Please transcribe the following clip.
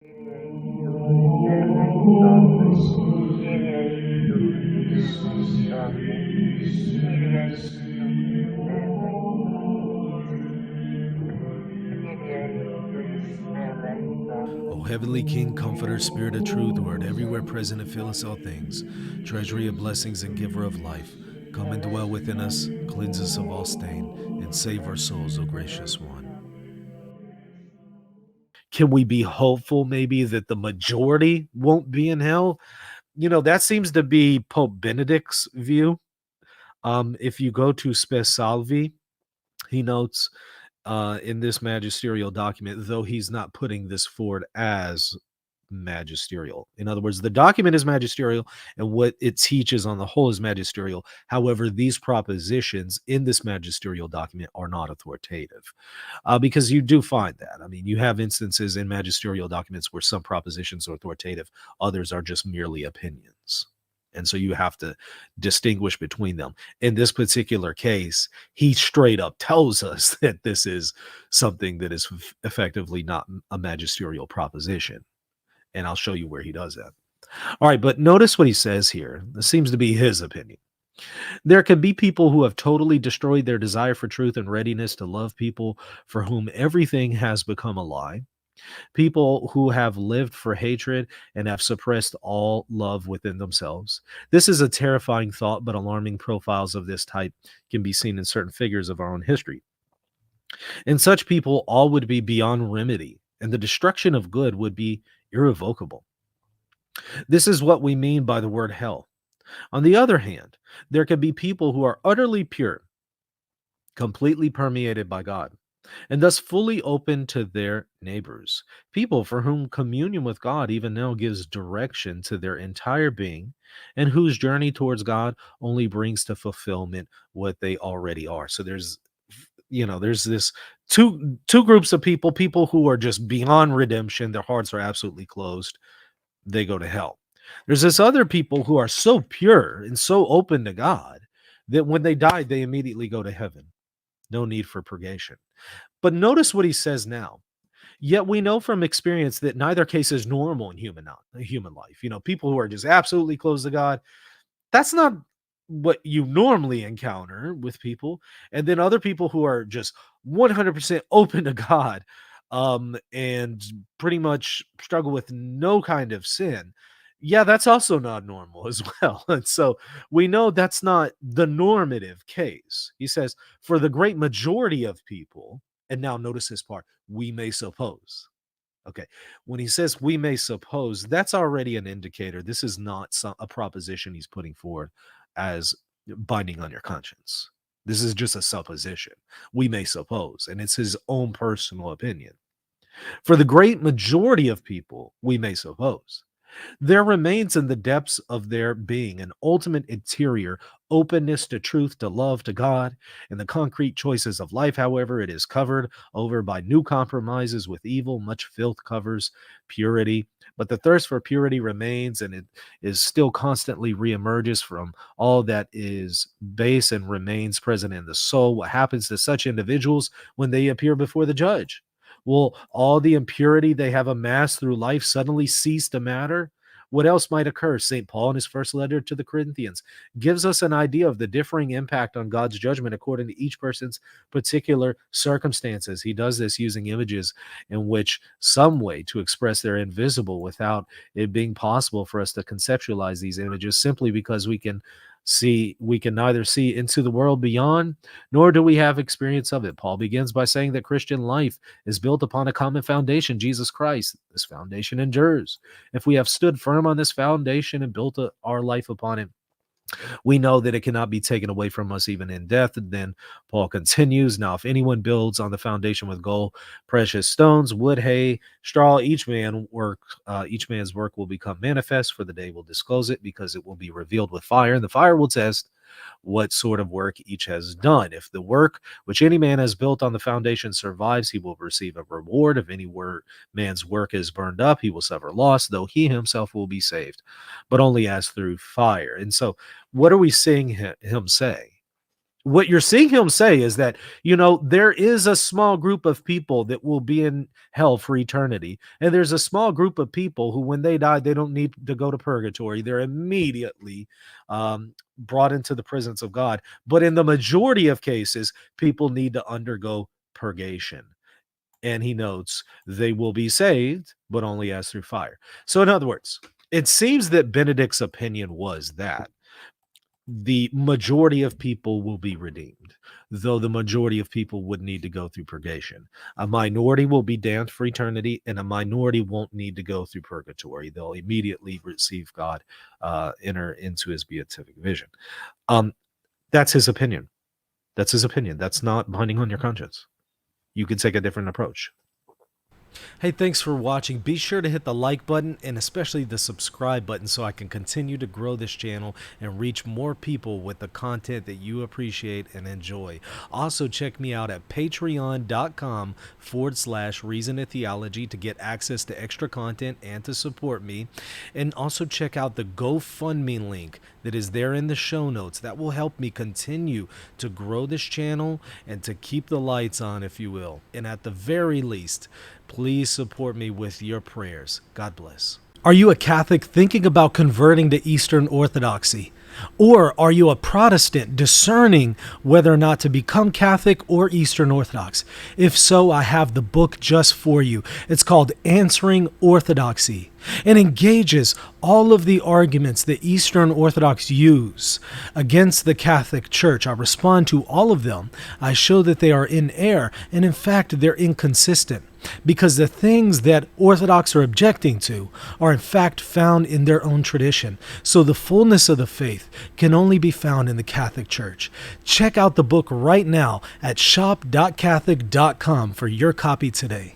O heavenly King, Comforter, Spirit of truth, who art everywhere present and fillest all things, treasury of blessings and giver of life, come and dwell within us, cleanse us of all stain, and save our souls, O gracious one. Can we be hopeful maybe that the majority won't be in hell? That seems to be Pope Benedict's view. If you go to Salvi, he notes in this magisterial document, though he's not putting this forward as magisterial. In other words, the document is magisterial and what it teaches on the whole is magisterial. However, these propositions in this magisterial document are not authoritative because you do find that. I mean, you have instances in magisterial documents where some propositions are authoritative, others are just merely opinions. And so you have to distinguish between them. In this particular case, he straight up tells us that this is something that is effectively not a magisterial proposition. And I'll show you where he does that. All right, but notice what he says here. This seems to be his opinion. There can be people who have totally destroyed their desire for truth and readiness to love people for whom everything has become a lie. People who have lived for hatred and have suppressed all love within themselves. This is a terrifying thought, but alarming profiles of this type can be seen in certain figures of our own history. In such people, all would be beyond remedy, and the destruction of good would be irrevocable. This is what we mean by the word hell. On the other hand, there can be people who are utterly pure, completely permeated by God, and thus fully open to their neighbors. People for whom communion with God even now gives direction to their entire being, and whose journey towards God only brings to fulfillment what they already are. So there's this two groups of people who are just beyond redemption. Their hearts are absolutely closed. They go to hell. There's this other people who are so pure and so open to God that when they die, they immediately go to heaven. No need for purgation. But notice what he says now. Yet we know from experience that neither case is normal in human life. People who are just absolutely close to God, that's not what you normally encounter with people. And then other people who are just 100% open to God and pretty much struggle with no kind of sin. Yeah, that's also not normal as well. And so we know that's not the normative case. He says, for the great majority of people, and now notice this part, we may suppose. Okay. When he says we may suppose, that's already an indicator. This is not a proposition he's putting forward as binding on your conscience. This is just a supposition. We may suppose, and it's his own personal opinion. For the great majority of people, we may suppose. There remains in the depths of their being an ultimate interior openness to truth, to love, to God. In the concrete choices of life, however, it is covered over by new compromises with evil. Much filth covers purity, but the thirst for purity remains, and it is still constantly reemerges from all that is base and remains present in the soul. What happens to such individuals when they appear before the judge? Will all the impurity they have amassed through life suddenly cease to matter? What else might occur? St. Paul, in his first letter to the Corinthians, gives us an idea of the differing impact on God's judgment according to each person's particular circumstances. He does this using images in which some way to express their invisible without it being possible for us to conceptualize these images simply because we can neither see into the world beyond, nor do we have experience of it. Paul begins by saying that Christian life is built upon a common foundation, Jesus Christ. This foundation endures. If we have stood firm on this foundation and built our life upon it, we know that it cannot be taken away from us even in death. And then Paul continues, now if anyone builds on the foundation with gold, precious stones, wood, hay, straw, each man's work will become manifest, for the day will disclose it, because it will be revealed with fire, and the fire will test what sort of work each has done. If the work which any man has built on the foundation survives, he will receive a reward. If any man's work is burned up, he will suffer loss, though he himself will be saved, but only as through fire. And so what are we seeing him say? What you're seeing him say is that, there is a small group of people that will be in hell for eternity. And there's a small group of people who, when they die, they don't need to go to purgatory. They're immediately brought into the presence of God. But in the majority of cases, people need to undergo purgation. And he notes they will be saved, but only as through fire. So, in other words, it seems that Benedict's opinion was that the majority of people will be redeemed, though the majority of people would need to go through purgation. A minority will be damned for eternity, and a minority won't need to go through purgatory. They'll immediately receive God, enter into his beatific vision. Um, that's his opinion. That's his opinion. That's not binding on your conscience. You could take a different approach. Hey, thanks for watching. Be sure to hit the like button and especially the subscribe button so I can continue to grow this channel and reach more people with the content that you appreciate and enjoy. Also, check me out at patreon.com/Reason and Theology to get access to extra content and to support me. And also check out the GoFundMe link that is there in the show notes. That will help me continue to grow this channel and to keep the lights on, if you will. And at the very least, please support me with your prayers. God bless. Are you a Catholic thinking about converting to Eastern Orthodoxy? Or are you a Protestant discerning whether or not to become Catholic or Eastern Orthodox? If so, I have the book just for you. It's called Answering Orthodoxy and engages all of the arguments that Eastern Orthodox use against the Catholic Church. I respond to all of them. I show that they are in error, and in fact, they're inconsistent, because the things that Orthodox are objecting to are in fact found in their own tradition. So the fullness of the faith can only be found in the Catholic Church. Check out the book right now at shop.catholic.com for your copy today.